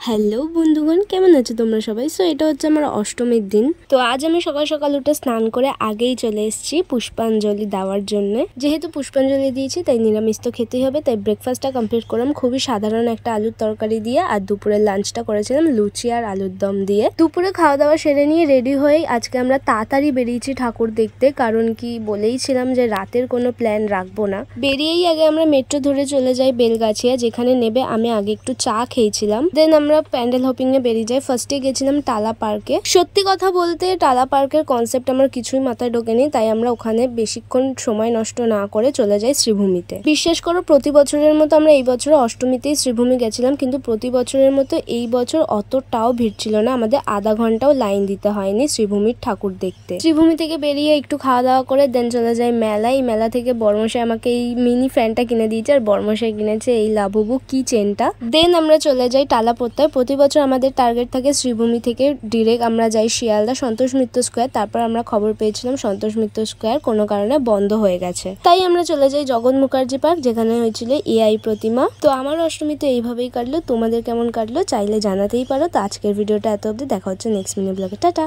Hello বন্ধুগণ, কেমন আছো তোমরা সবাই? সো এটা হচ্ছে আমার অষ্টমীর দিন। তো আজ আমি সকাল সকাল উঠে স্নান করে আগেই চলে এসেছি পুষ্পাঞ্জলি দেওয়ার জন্য। যেহেতু পুষ্পাঞ্জলি দিয়েছি তাই নিরামিষ তো খেতেই হবে, তাই ব্রেকফাস্টটা কমপ্লিট করলাম খুবই সাধারণ একটা আলুর তরকারি দিয়ে। আর দুপুরের লাঞ্চটা করেছিলাম লুচি আর আলুর দম দিয়ে। দুপুরে খাওয়া দাওয়া সেরে নিয়ে রেডি হয়ে আজকে আমরা তাড়াতাড়ি বেরিয়েছি ঠাকুর দেখতে, কারণ কি বলেইছিলাম যে রাতের কোনো প্ল্যান রাখবো না। বেরিয়েই আগে আমরা মেট্রো ধরে চলে যাই বেলগাছিয়া, যেখানে নেবে আমি আগে একটু চা খেয়েছিলাম। দেন আমরা প্যান্ডেল হপিং এ বেরিয়ে যাই। ফার্স্টে গেছিলাম টালা পার্কে। সত্যি কথা বলতে টালা পার্কের কনসেপ্ট আমার কিছুই মাথায় ঢোকেনি, তাই আমরা ওখানে বেশিক্ষণ সময় নষ্ট না করে চলে যাই শ্রীভূমিতে। বিশ্বাস করো, প্রতি বছরের মতো আমরা এই বছর অষ্টমীতেই শ্রীভূমি গেছিলাম, কিন্তু প্রতি বছরের মতো এই বছর অতটাও ভিড় ছিল না। আমাদের আধা ঘন্টাও লাইন দিতে হয়নি শ্রীভূমির ঠাকুর দেখতে। শ্রীভূমি থেকে বেরিয়ে একটু খাওয়া দাওয়া করে দেন চলে যাই মেলায়। এই মেলা থেকে বর্মশাই আমাকে এই মিনি ফ্যানটা কিনে দিয়েছে, আর বর্মশাই কিনেছে এই লাবুবু কি চেনটা। দেন আমরা চলে যাই টালা পড়তে। প্রতি বছর আমাদের টার্গেট থাকে শ্রীভূমি থেকে ডিরেক্ট আমরা যাই শিয়ালদা সন্তোষ মিত্র স্কোয়ার। তারপর আমরা খবর পেয়েছিলাম সন্তোষ মিত্র স্কোয়ার কোনো কারণে বন্ধ হয়ে গেছে, তাই আমরা চলে যাই জগৎ মুখার্জি পার্ক, যেখানে হয়েছিল এআই প্রতিমা। তো আমার অষ্টমী তো এইভাবেই কাটলো। তোমাদের কেমন কাটলো চাইলে জানাতেই পারো। তো আজকের ভিডিওটা এত অবধি, দেখা হচ্ছে নেক্সট মিনি ব্লগে। টাটা।